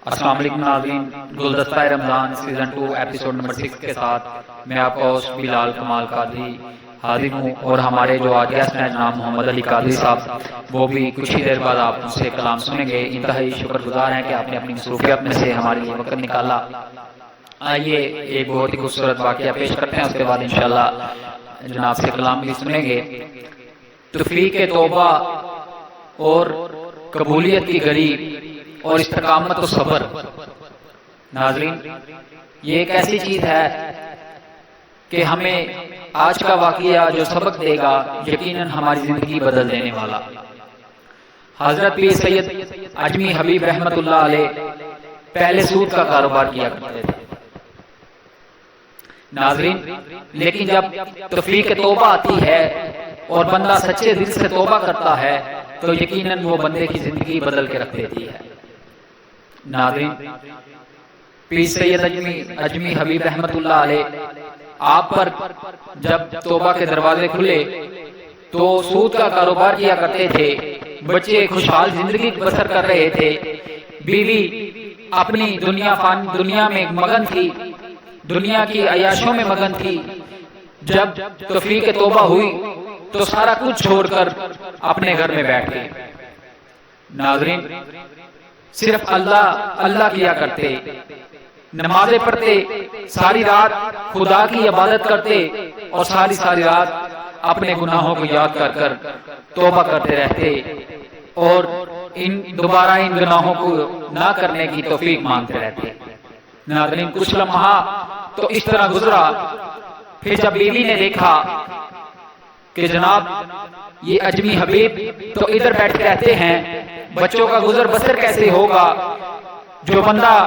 السلام علیکم ناظرین، گلدستہ رمضان سیزن 2 ایپیسوڈ نمبر 6 کے ساتھ میں آپ کا ہوسٹ بلال کمال قادری حاضر ہوں، اور ہمارے جو آج گیسٹ ہیں جناب محمد علی قادری صاحب، وہ بھی کچھ ہی دیر بعد آپ سے کلام سنیں گے۔ انتہائی شکر گزار ہیں کہ آپ نے اپنی مصروفیات میں سے ہمارے لیے وقت نکالا۔ آئیے ایک بہت ہی خوبصورت واقعہ پیش کرتے ہیں، اس کے بعد انشاءاللہ جناب سے کلام بھی سنیں گے۔ توفیق توبہ اور قبولیت کی گھڑی اور استقامت و صبر۔ ناظرین، یہ ایک ایسی چیز ہے کہ ہمیں آج کا واقعہ جو سبق دے گا یقیناً ہماری زندگی بدل دینے والا۔ حضرت پیر سید اجمی حبیب رحمت اللہ علیہ پہلے سود کا کاروبار کیا کرتے تھے ناظرین، لیکن جب توفیق توبہ آتی ہے اور بندہ سچے دل سے توبہ کرتا ہے تو یقیناً وہ بندے کی زندگی بدل کے رکھ دیتی ہے۔ ناظرین، پیر سید اجمی حبیب رحمت اللہ علیہ آپ پر جب توبہ کے دروازے کھلے تو سود کا کاروبار کیا کرتے تھے، بچے خوشحال زندگی بسر کر رہے تھے، بیوی اپنی دنیا میں مگن تھی، دنیا کی عیاشوں میں مگن تھی۔ جب توفیق توبہ ہوئی تو سارا کچھ چھوڑ کر اپنے گھر میں بیٹھ گئے۔ ناظرین، صرف اللہ کیا کرتے، نمازیں پڑھتے، ساری رات خدا کی عبادت کرتے اور ساری رات اپنے گناہوں کو یاد کر کر توبہ کرتے رہتے اور دوبارہ ان گناہوں کو نہ کرنے کی توفیق مانگتے رہتے۔ ناظرین، کچھ لمحہ تو اس طرح گزرا، پھر جب بیوی نے دیکھا کہ جناب یہ اجمی حبیب تو ادھر بیٹھے رہتے ہیں، بچوں کا گزر بسر کیسے ہوگا؟ جو بندہ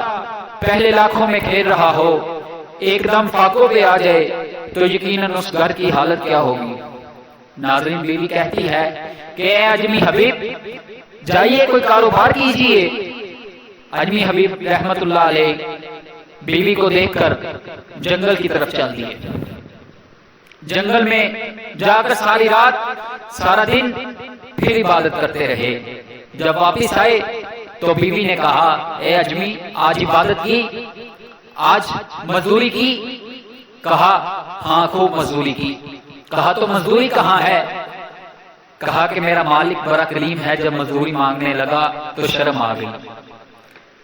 پہلے لاکھوں میں کھیل رہا ہو ایک دم فاقوں پہ آ جائے تو یقیناً اس گھر کی حالت کیا ہوگی؟ ناظرین، بیوی کہتی ہے کہ اے اجمی حبیب جائیے کوئی کاروبار کیجئے۔ اجمی حبیب رحمت اللہ علیہ بیوی کو دیکھ کر جنگل کی طرف چل دیے۔ جنگل میں جا کر ساری رات سارا دن پھر عبادت کرتے رہے۔ جب واپس آئے تو بیوی نے کہا اے اجمی، آج عبادت کی، آج مزدوری کی؟ کہا ہاں خوب مزدوری کی۔ کہا تو مزدوری کہاں ہے؟ کہا کہ میرا مالک بڑا کریم ہے، جب مزدوری مانگنے لگا تو شرم آ گئی۔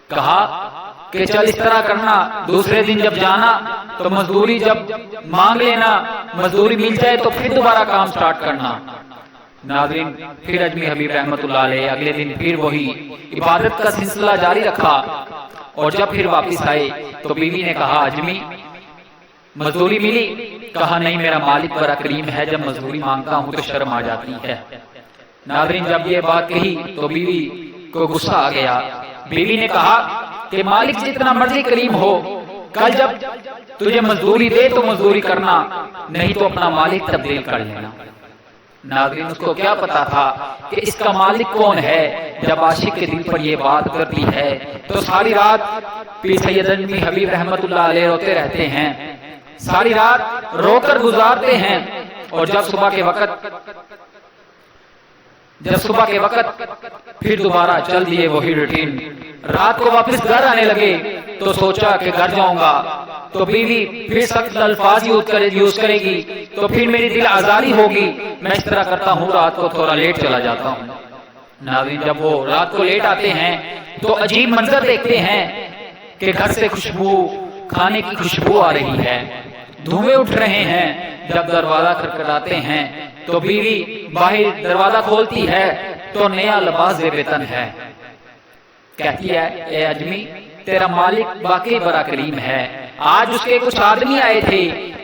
کہا کہ چل اس طرح کرنا، دوسرے دن جب جانا تو مزدوری جب مانگ لینا، مزدوری مل جائے تو پھر دوبارہ کام سٹارٹ کرنا۔ ناظرین، پھر اجمی حبیب رحمت اللہ علیہ اگلے دن پھر وہی عبادت کا سلسلہ جاری رکھا، اور جب پھر واپس آئے تو بیوی نے کہا اجمی مزدوری ملی؟ کہا نہیں، میرا مالک بڑا کریم ہے، جب مزدوری مانگتا ہوں تو شرم آ جاتی ہے۔ ناظرین، جب یہ بات کہی تو بیوی کو غصہ آ گیا۔ بیوی نے کہا کہ مالک جتنا مرضی کریم ہو، کل جب تجھے مزدوری دے تو مزدوری کرنا، نہیں تو اپنا مالک تبدیل کر لینا۔ ناظرین، اس کو کیا پتا تھا کہ اس کا مالک کون ہے؟ جب عاشق کے دل پر یہ بات کرتی ہے تو ساری رات پیر سید اجمی حبیب رحمت اللہ علیہ روتے رہتے ہیں، ساری رات رو کر گزارتے ہیں، اور جب صبح کے وقت پھر دوبارہ چل دیے وہی روٹین۔ رات کو واپس گھر آنے لگے تو سوچا کہ گھر جاؤں گا تو بیوی پھر سخت الفاظ یوز کرے گی تو پھر میری دل آزاری ہوگی، میں اس طرح کرتا ہوں رات کو تھوڑا لیٹ چلا جاتا ہوں۔ ناظرین، جب وہ رات کو لیٹ آتے ہیں تو عجیب منظر دیکھتے ہیں کہ گھر سے کھانے کی خوشبو آ رہی ہے، دھوئیں اٹھ رہے ہیں۔ جب دروازہ کھٹکھٹاتے ہیں تو بیوی باہر دروازہ کھولتی ہے تو نیا لباس زیب تن ہے۔ کہتی ہے اے اجمی، تیرا مالک واقعی بڑا کریم ہے، آج اس کے کچھ آدمی آئے تھے،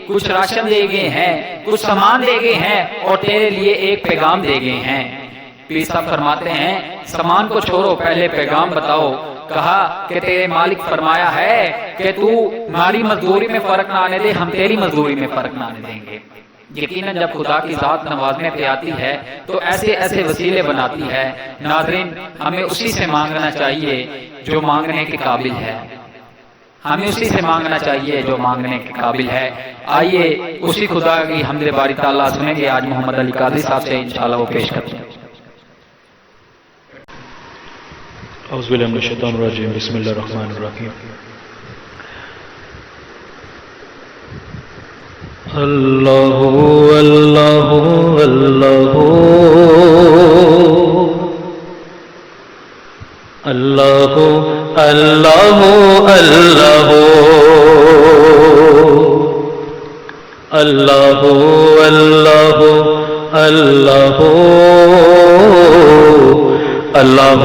کچھ راشن دے گئے ہیں، کچھ سامان دے گئے ہیں، اور تیرے لیے ایک پیغام دے گئے ہیں۔ پیر صاحب فرماتے ہیں سامان کو چھوڑو، پہلے پیغام بتاؤ۔ کہا کہ تیرے مالک فرمایا ہے کہ تو ہماری مزدوری میں فرق نہ آنے دے، ہم تیری مزدوری میں فرق نہ آنے دیں گے۔ یقیناً جب خدا کی ذات نوازنے پہ آتی ہے تو ایسے وسیلے بناتی ہے۔ ناظرین، ہمیں اسی سے مانگنا چاہیے جو مانگنے کے قابل ہے، ہمیں اسی سے مانگنا چاہیے جو مانگنے کے قابل ہے۔ آئیے اسی خدا کی حمد باری تعالیٰ سنیں گے آج محمد علی قادری صاحب سے، انشاءاللہ وہ پیش کرتے ہیں۔ اعوذ باللہ من الشیطان الرجیم بسم اللہ الرحمن الرحیم اللہ اللہ اللہ اللہ اللہ اللہ اللہ اللہ اللہ اللہ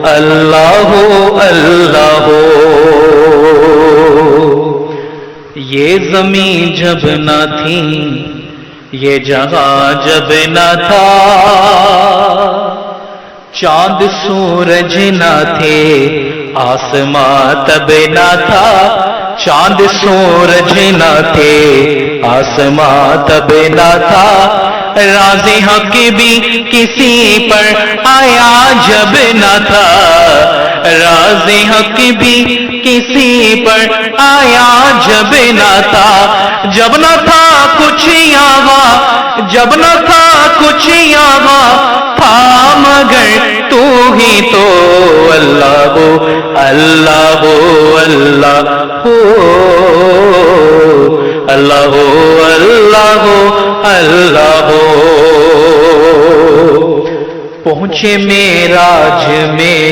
اللہ اللہ یہ زمین جب نہ تھی یہ جگہ جب نہ تھا چاند سورج نہ تھے آسماں تب نہ تھا چاند سورج نہ تھے آسماں تب نہ تھا راز حق بھی کسی پر آیا جب نہ تھا راز حق بھی کسی پر آیا جب نہ تھا جب نہ تھا کچھ یاوا جب نہ تھا کچھ یاوا تھا مگر تو ہی تو اللہ ہو اللہ ہو اللہ ہو اللہ ہو اللہ ہو اللہ ہو پہنچے معراج میں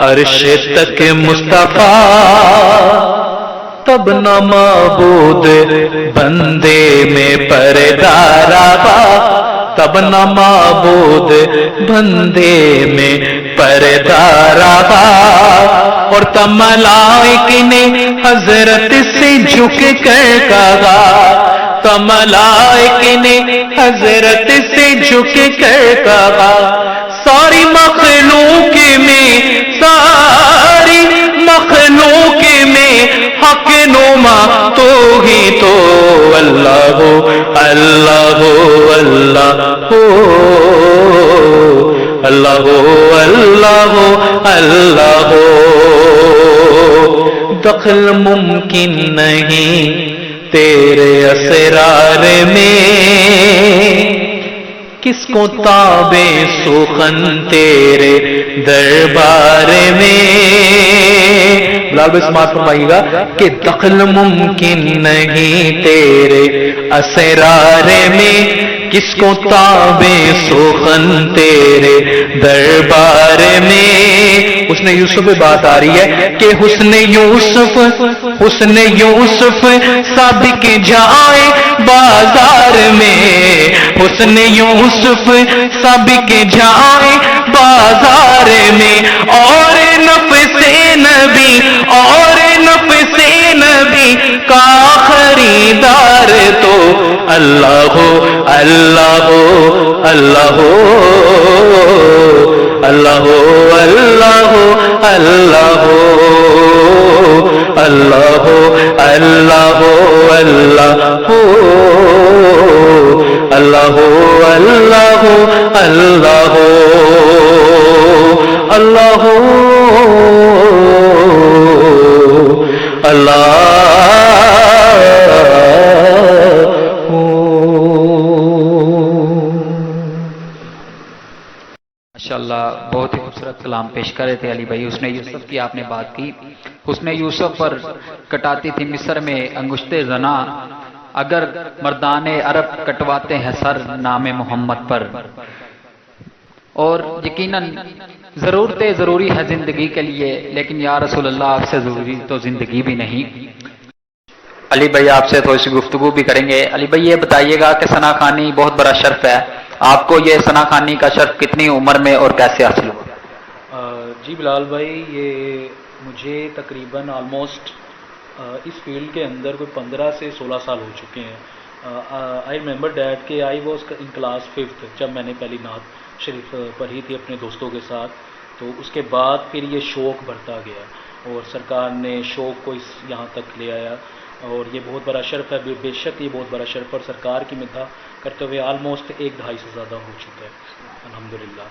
عرش تک مصطفیٰ تب نہ معبود بندے میں پردہ رہا تب نہ معبود بندے میں پردہ رہا اور تب ملائک نے حضرت سے جھک کر کہا تب ملائک نے حضرت سے جھک کر کہا ساری مخلوق میں ساری مخلوق میں حق نما تو ہی تو اللہ ہو اللہ ہو اللہ ہو اللہ ہو اللہ ہو اللہ ہو دخل ممکن نہیں تیرے اسرار میں کس کو تابے سخن تیرے دربار میں بلال بھائی سماعت فرمائیے گا کہ دخل ممکن نہیں تیرے اسرار میں کس کو تابے سخن تیرے دربار میں حسن یوسف پہ بات آ رہی ہے کہ حسن یوسف سابق جائے بازار میں حسن یوسف سابق جائے بازار میں اور نفس نبی کا خریدار تو اللہ ہو اللہ ہو اللہ ہو اللہ ہو اللہ ہو اللہ ہو اللہ ہو اللہ ہو اللہ ہو اللہ ہو اللہ ہو اللہ ہو اللہ ہو اللہ ماشاءاللہ بہت ہی خوبصورت کلام پیش کر رہے تھے علی بھائی حسن یوسف کی آپ نے بات کی حسن یوسف پر کٹاتی تھی مصر میں انگشت زنا اگر مردان عرب کٹواتے ہیں سر نام محمد پر اور یقیناً ضرورتیں ضروری ہے زندگی کے لیے لیکن یا رسول اللہ آپ سے ضروری تو زندگی بھی نہیں علی بھائی آپ سے تھوڑی سی گفتگو بھی کریں گے علی بھائی یہ بتائیے گا کہ ثنا خوانی بہت بڑا شرف ہے آپ کو یہ ثنا خوانی کا شرف کتنی عمر میں اور کیسے حاصل ہوا؟ جی بلال بھائی یہ مجھے تقریباً آلموسٹ اس فیلڈ کے اندر کوئی 15 سے 16 سال ہو چکے ہیں. آئی ریمبر ڈیٹ کہ آئی واز ان کلاس 5 جب میں نے پہلی نعت شریف پڑھی تھی اپنے دوستوں کے ساتھ. تو اس کے بعد پھر یہ شوق بڑھتا گیا اور سرکار نے شوق کو یہاں تک لے آیا اور یہ بہت بڑا شرف ہے. بے شک یہ بہت بڑا شرف اور سرکار کی مدح کرتے ہوئے آلموسٹ 1-2.5 سے زیادہ ہو چکا ہے الحمدللہ.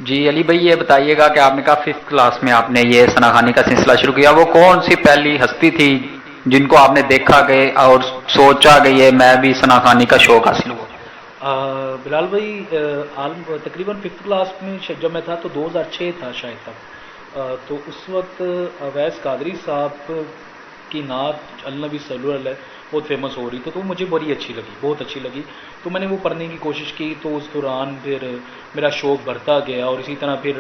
جی علی بھائی یہ بتائیے گا کہ آپ نے کہا 5th کلاس میں آپ نے یہ ثنا خوانی کا سلسلہ شروع کیا, وہ کون سی پہلی ہستی تھی جن کو آپ نے دیکھا کہ اور سوچا کہ یہ میں بھی ثنا خوانی کا شوق حاصل ہوا؟ بلال بھائی تقریباً 5th کلاس میں جب میں تھا تو 2006 تھا شاید تک، تو اس وقت اویس قادری صاحب کی نعت النبی صلی اللہ علیہ بہت فیمس ہو رہی تھی، تو مجھے بڑی اچھی لگی، بہت اچھی لگی، تو میں نے وہ پڑھنے کی کوشش کی، تو اس دوران پھر میرا شوق بڑھتا گیا، اور اسی طرح پھر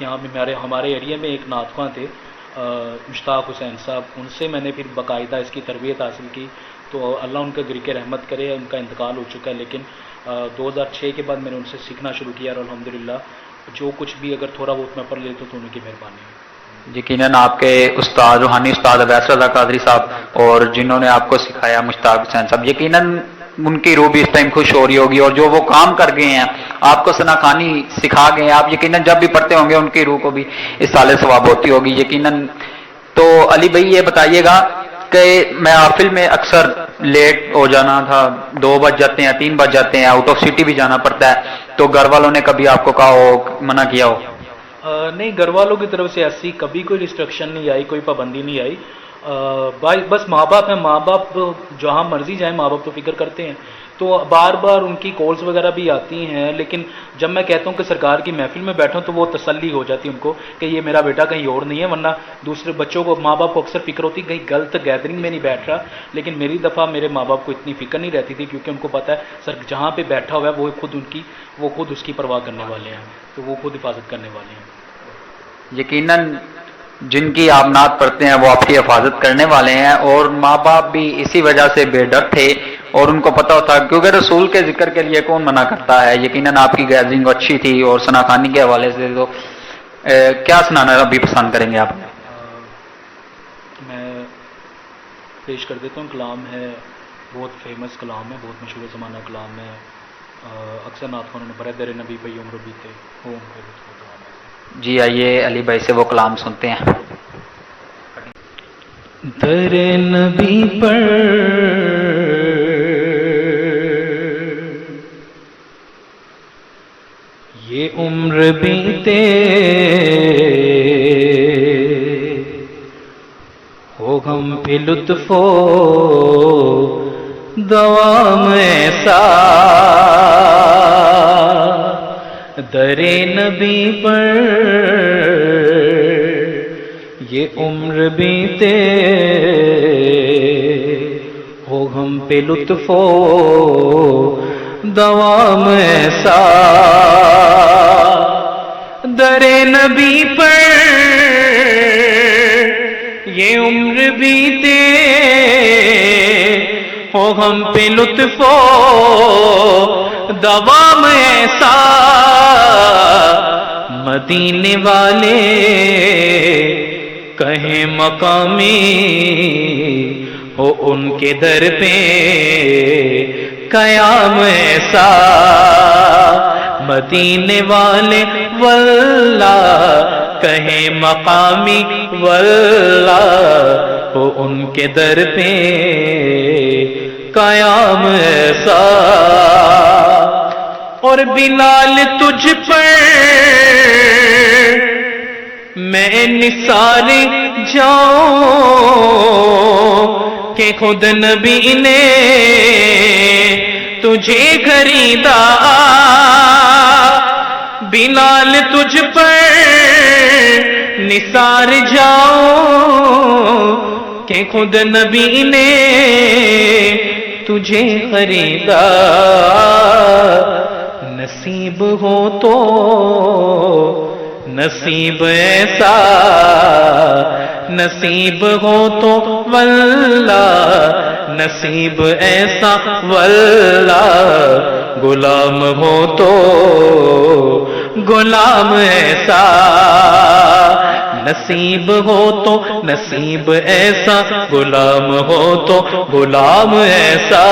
یہاں پہ ہمارے ایریا میں ایک نعت خواں تھے مشتاق حسین صاحب، ان سے میں نے پھر باقاعدہ اس کی تربیت حاصل کی، تو اللہ ان کا گرک رحمت کرے، ان کا انتقال ہو چکا ہے، لیکن 2006 کے بعد میں نے ان سے سیکھنا شروع کیا، اور الحمدللہ جو کچھ بھی اگر تھوڑا بہت میں پڑھ لیتا ہوں تو ان کی مہربانی ہے۔ یقیناً آپ کے استاد روحانی استاد اویس رضا قادری صاحب اور جنہوں نے آپ کو سکھایا مشتاق حسین صاحب، یقیناً ان کی روح بھی اس ٹائم خوش ہو رہی ہوگی، اور جو وہ کام کر گئے ہیں آپ کو ثنا خوانی سکھا گئے ہیں، آپ یقیناً جب بھی پڑھتے ہوں گے ان کی روح کو بھی اس سال ثواب ہوتی ہوگی یقیناً۔ تو علی بھائی یہ بتائیے گا کہ میں محفل میں اکثر لیٹ ہو جانا تھا، 2 بج جاتے ہیں 3 بج جاتے ہیں، آؤٹ آف سٹی بھی جانا پڑتا ہے، تو گھر والوں نے کبھی آپ کو کہا ہو، منع کیا ہو؟ نہیں، گھر والوں کی طرف سے ایسی کبھی کوئی ریسٹرکشن نہیں آئی، کوئی پابندی نہیں آئی، بس ماں باپ ہیں، ماں باپ جہاں مرضی جائیں ماں باپ تو فکر کرتے ہیں، تو بار بار ان کی کالز وغیرہ بھی آتی ہیں، لیکن جب میں کہتا ہوں کہ سرکار کی محفل میں بیٹھوں تو وہ تسلی ہو جاتی ان کو کہ یہ میرا بیٹا کہیں اور نہیں ہے، ورنہ دوسرے بچوں کو ماں باپ کو اکثر فکر ہوتی کہیں غلط گیدرنگ میں نہیں بیٹھ رہا، لیکن میری دفعہ میرے ماں باپ کو اتنی فکر نہیں رہتی تھی، کیونکہ ان کو پتہ ہے سر جہاں پہ بیٹھا ہوا ہے وہ خود اس کی پرواہ کرنے والے ہیں، تو وہ خود حفاظت کرنے والے ہیں۔ یقیناً جن کی آپ نعت پڑھتے ہیں وہ آپ کی حفاظت کرنے والے ہیں، اور ماں باپ بھی اسی وجہ سے بے ڈر تھے، اور ان کو پتہ ہوتا کیونکہ رسول کے ذکر کے لیے کون منع کرتا ہے۔ یقیناً آپ کی گیدرنگ اچھی تھی، اور ثنا خوانی کے حوالے سے تو کیا سنانا ابھی پسند کریں گے آپ؟ میں پیش کر دیتا ہوں، کلام ہے بہت فیمس کلام ہے، بہت مشہور زمانہ کلام ہے، اکثر نعت خوانوں نے پڑھا، در نبی پہ عمر بیتے ہو پہ جی آئیے علی بھائی سے وہ کلام سنتے ہیں۔ در نبی پر یہ عمر بیتے ہو غم پہ لطف و دوام ایسا، در نبی پر یہ عمر بیتے ہو غم پہ لطف و دوام ایسا، در نبی پر یہ عمر بیتے ہو غم پہ لطف و دوام ایسا، مدینے والے کہیں مقامی ہو ان کے در پہ قیام ایسا، مدینے والے واللہ کہیں مقامی واللہ ہو ان کے در پہ قیام ایسا، اور بلال تجھ پر میں نثار جاؤں کہ خود نبی نے تجھے خریدا، بلال تجھ پر نثار جاؤں کہ خود نبی نے تجھے خریدا، نصیب ہو تو نصیب ایسا، نصیب ہو تو واللہ نصیب ایسا، واللہ غلام ہو تو غلام ایسا، نصیب ہو تو نصیب ایسا، غلام ہو تو غلام ایسا۔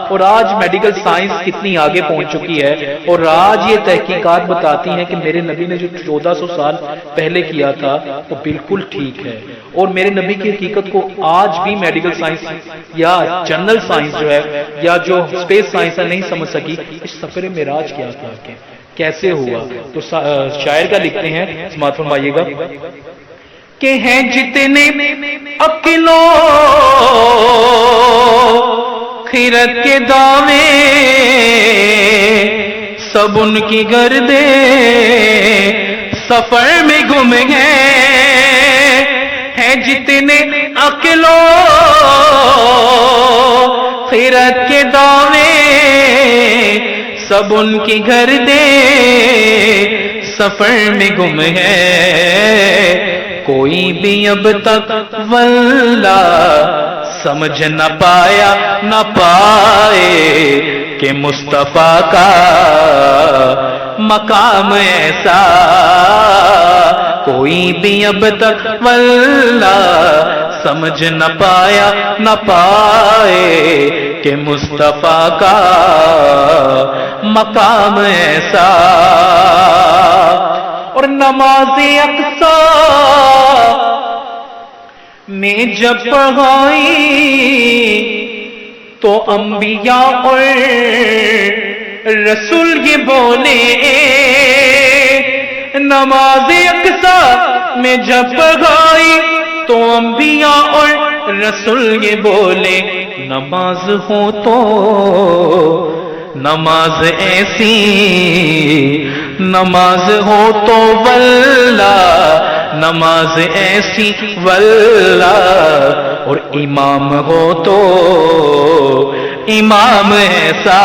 اور آج میڈیکل سائنس کتنی آگے پہنچ چکی ہے، اور آج یہ تحقیقات بتاتی ہیں کہ میرے نبی نے جو 1400 سال پہلے کیا تھا وہ بالکل ٹھیک ہے، اور میرے نبی کی حقیقت کو آج بھی میڈیکل سائنس یا جنرل سائنس جو ہے یا جو اسپیس سائنس ہے نہیں سمجھ سکی۔ اس سفر معراج کیا تھا کہ کیسے ہوا، تو شاعر کا لکھتے ہیں، سماعت فرمائیے گا کہ ہیں جتنے عقلوں خیرت کے دعوے سب ان کی گردے سفر میں گم گئے ہیں جتنے عقلو خیرت کے دعوے سب ان کی گردے سفر میں گم ہے کوئی بھی اب تک واللہ سمجھ نہ پایا نہ پائے کہ مصطفیٰ کا مقام ایسا کوئی بھی اب تک واللہ سمجھ نہ پایا نہ پائے کہ مصطفیٰ کا مقام ایسا اور نماز اقصیٰ میں جب پڑھائی تو انبیاء اور رسول یہ بولے نماز اقصیٰ میں جب پڑھائی تو انبیاء اور رسول یہ بولے نماز ہو تو نماز ایسی نماز ہو تو واللہ نماز ایسی واللہ اور امام ہو تو امام ایسا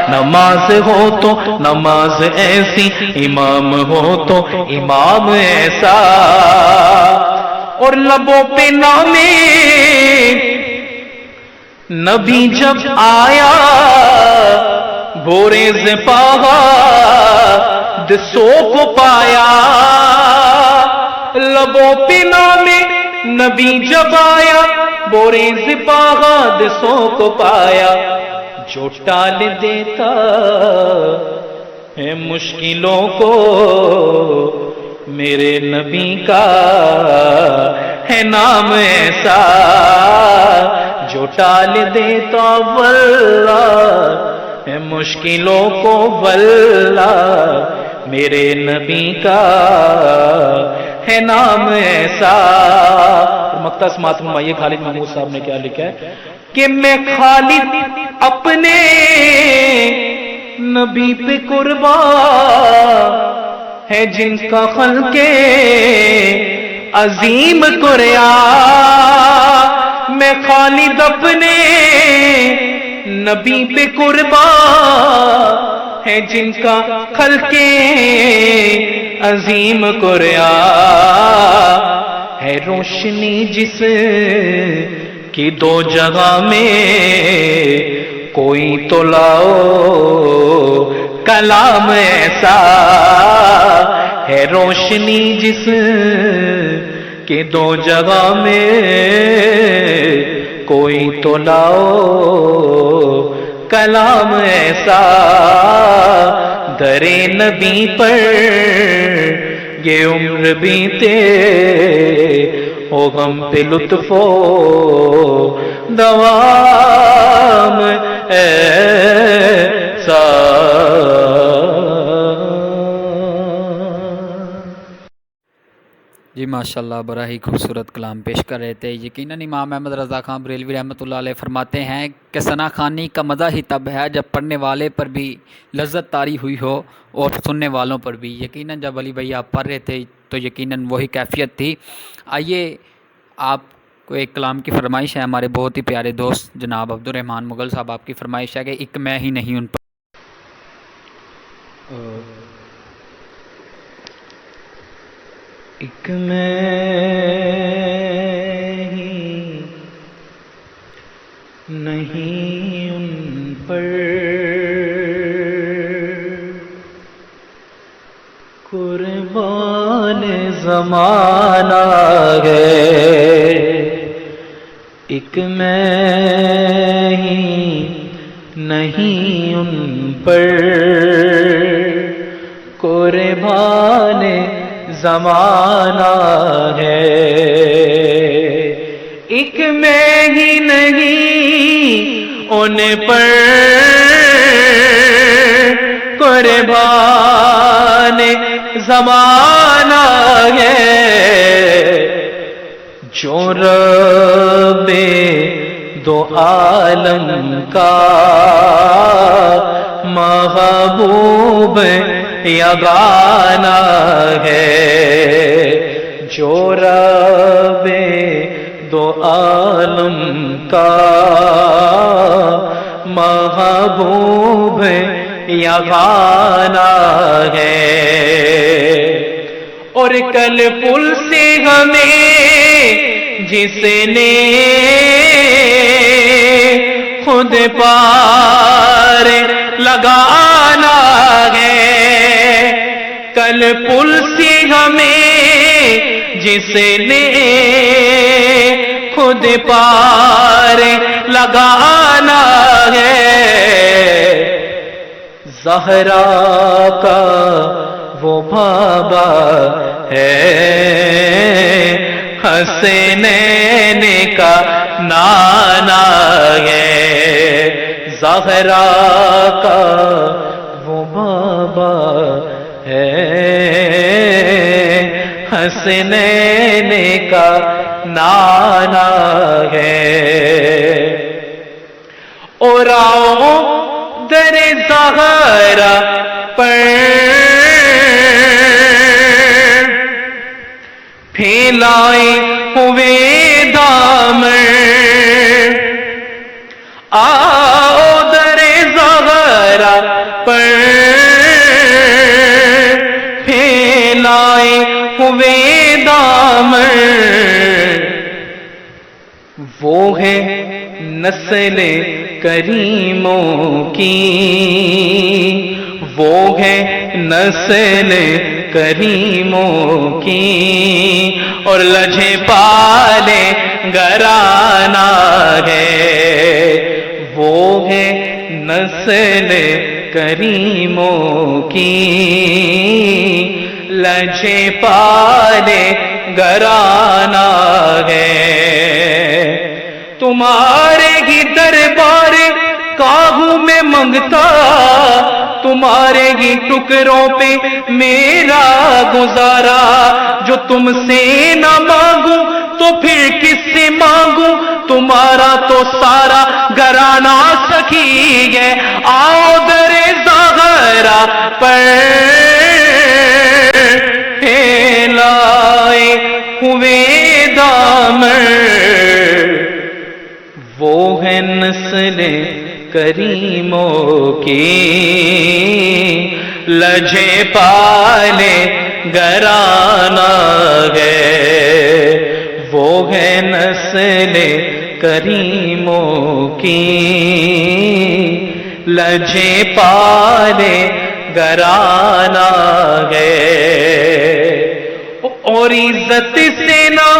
نماز ہو تو نماز ایسی امام ہو تو امام ایسا اور لبوں پہ نام نبی جب آیا بورے سے پاگا دسو کو پایا لبوں پہ نام نبی جب آیا بورے سے پاگا دسو کو پایا جو ٹال دیتا ہے مشکلوں کو میرے نبی کا ہے نام ایسا جو ٹال دیتا واللہ ہے مشکلوں کو واللہ میرے نبی کا ہے نام ایسا مقطع سماعت فرمائیے خالد محمود صاحب نے کیا لکھا ہے کہ میں خالد اپنے نبی پہ قربان ہے جن کا خلق عظیم قرآن میں خالد اپنے نبی پہ قربان ہے جن کا خلق عظیم قرآن ہے روشنی جس کی دو جگہ میں کوئی تو لاؤ کلام ایسا ہے روشنی جس کی دو جگہ میں کوئی تو لاؤ کلام ایسا درے نبی پر یہ عمر بیتے ہو غم پہ لطف و دوام ایسا جی ماشاءاللہ بڑا ہی خوبصورت کلام پیش کر رہے تھے. یقیناً امام احمد رضا خان بریلوی رحمۃ اللہ علیہ فرماتے ہیں کہ ثنا خوانی کا مزہ ہی تب ہے جب پڑھنے والے پر بھی لذت طاری ہوئی ہو اور سننے والوں پر بھی. یقیناً جب علی بھائی آپ پڑھ رہے تھے تو یقیناً وہی کیفیت تھی. آئیے آپ کو ایک کلام کی فرمائش ہے ہمارے بہت ہی پیارے دوست جناب عبد الرحمن مغل صاحب. آپ کی فرمائش ہے کہ ایک میں ہی نہیں ان پر ایک میں ہی نہیں ان پر قربان زمانہ ہے ایک میں ہی نہیں ان پر قربان زمانہ ہے ایک میں ہی نہیں ان پر قربان زمانہ ہے جو رب دو عالم کا محبوب یگانہ ہے، جو رب دو عالم کا محبوب یگانہ ہے۔ اور کل پل سے ہمیں جس نے خود پار لگانا ہے، کل پل سے ہمیں جس نے خود پار لگانا ہے، زہرا کا وہ بابا ہے، حسنین کا نانا ہے، زہرا کا وہ بابا ہے، حسنین کا نانا ہے۔ اور آؤ در زہرا پر پھیلائے ہوئے دامن، آؤ در زہرا پر پھیلائے ہوئے دامن، وہ ہے نسل کریموں کی، وہ ہے نسل کریموں کی، اور لجھے پالے گھرانہ ہے، وہ ہے نسل کریموں کی، لجھے پالے گھرانہ ہے۔ تمہارے ہی دربار کاہوں میں منگتا، تمہارے ہی ٹکڑوں پہ میرا گزارا، جو تم سے نہ مانگوں تو پھر کس سے مانگوں، تمہارا تو سارا گھرانہ سخی ہے، آؤ در زہرا پر پھیلائے ہوئے دامن، وہ ہے نسل کریموں کی، لجھے پالے گھرانہ ہے، وہ ہے نسل کریموں کی، لجھے پالے گھرانہ ہے۔ اور عزت سے نہ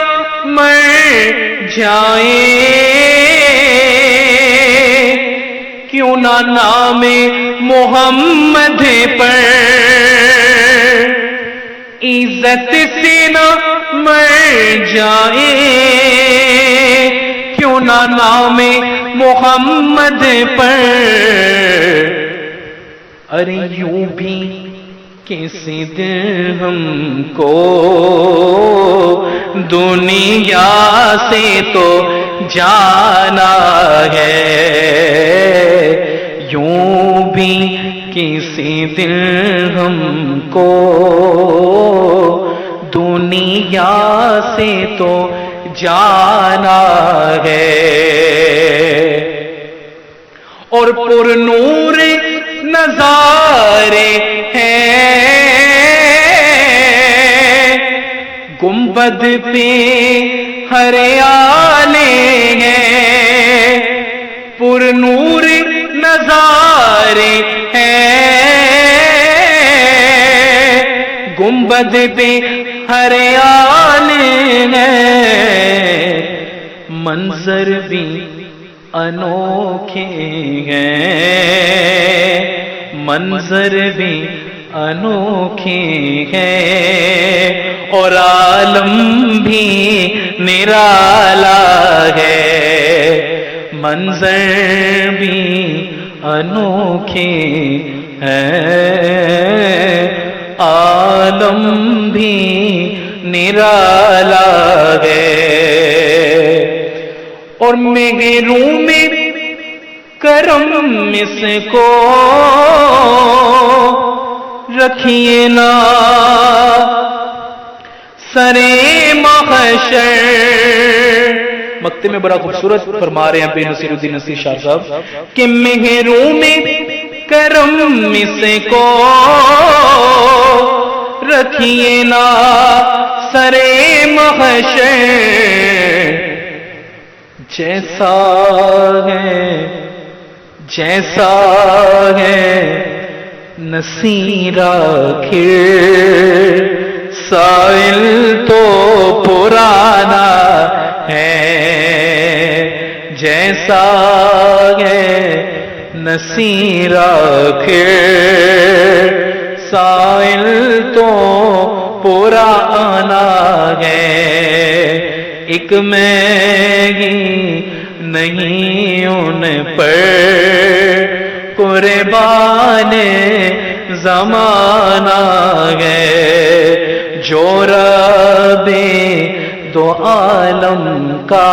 مر جائیں کیوں نہ نام محمد پر، عزت سے نہ مر جائیں کیوں نہ نام محمد پر، ارے یوں بھی کسی درہم کو دنیا سے تو جانا ہے، یوں بھی کسی درہم کو دنیا سے تو جانا ہے، اور پر نور نظارے ہیں گنبد پہ ہریالے ہیں، پر نور نظارے ہیں گنبد پہ ہریالے ہیں، منظر بھی انوکھے ہیں، منظر بھی انوکھے ہیں، اور عالم بھی نرالا ہے، منظر بھی انوکھے ہیں، عالم بھی نرالا ہے، اور مہروں میں کرم اس کو رکھیے نا سرے محشر. مکتے میں بڑا خوبصورت فرما رہے ہیں بے نصیر الدین نصیر شاہ صاحب کہ مہروں میں کرم اس کو رکھیے نا سرے محشر. جیسا ہے نصیر آخر سائل تو پرانا ہے. جیسا ہے نصیر آخر سائل تو پرانا ہے. ایک میں ہی نہیں ان پر قربان زمانہ ہے. جو رب دو عالم کا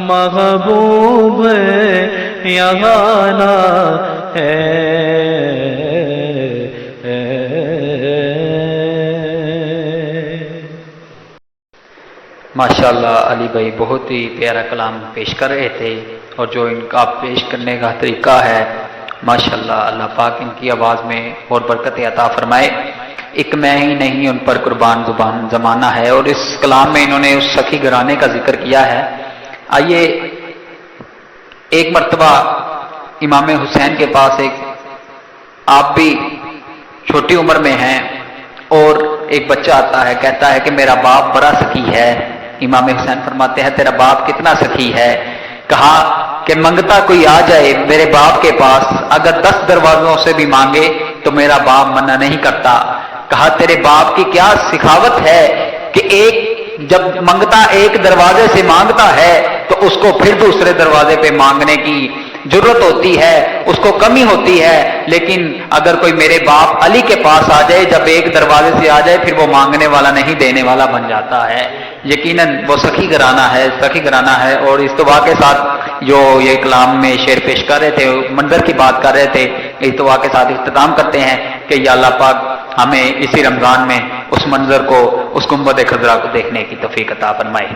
محبوب یہاں نہ ہے. ماشاءاللہ علی بھائی بہت ہی پیارا کلام پیش کر رہے تھے، اور جو ان کا پیش کرنے کا طریقہ ہے ماشاءاللہ اللہ پاک ان کی آواز میں اور برکت عطا فرمائے. ایک میں ہی نہیں ان پر قربان زبان زمانہ ہے، اور اس کلام میں انہوں نے اس سخی گھرانے کا ذکر کیا ہے. آئیے ایک مرتبہ امام حسین کے پاس آپ بھی چھوٹی عمر میں ہیں اور ایک بچہ آتا ہے، کہتا ہے کہ میرا باپ بڑا سخی ہے. امام حسین فرماتے ہیں تیرا باپ کتنا سخی ہے؟ کہا کہ منگتا کوئی آ جائے میرے باپ کے پاس، اگر 10 دروازوں سے بھی مانگے تو میرا باپ منع نہیں کرتا. کہا تیرے باپ کی کیا سخاوت ہے کہ جب منگتا ایک دروازے سے مانگتا ہے تو اس کو پھر دوسرے دروازے پہ مانگنے کی ضرورت ہوتی ہے، اس کو کمی ہوتی ہے، لیکن اگر کوئی میرے باپ علی کے پاس آ جائے، جب ایک دروازے سے آ جائے پھر وہ مانگنے والا نہیں دینے والا بن جاتا ہے. یقیناً وہ سخی گھرانہ ہے. اور استوا کے ساتھ جو یہ کلام میں شعر پیش کر رہے تھے، منظر کی بات کر رہے تھے، استوا کے ساتھ اختتام کرتے ہیں کہ یا اللہ پاک ہمیں اسی رمضان میں اس منظر کو، اس گنبد خضرا کو دیکھنے کی توفیق عطا فرمائے.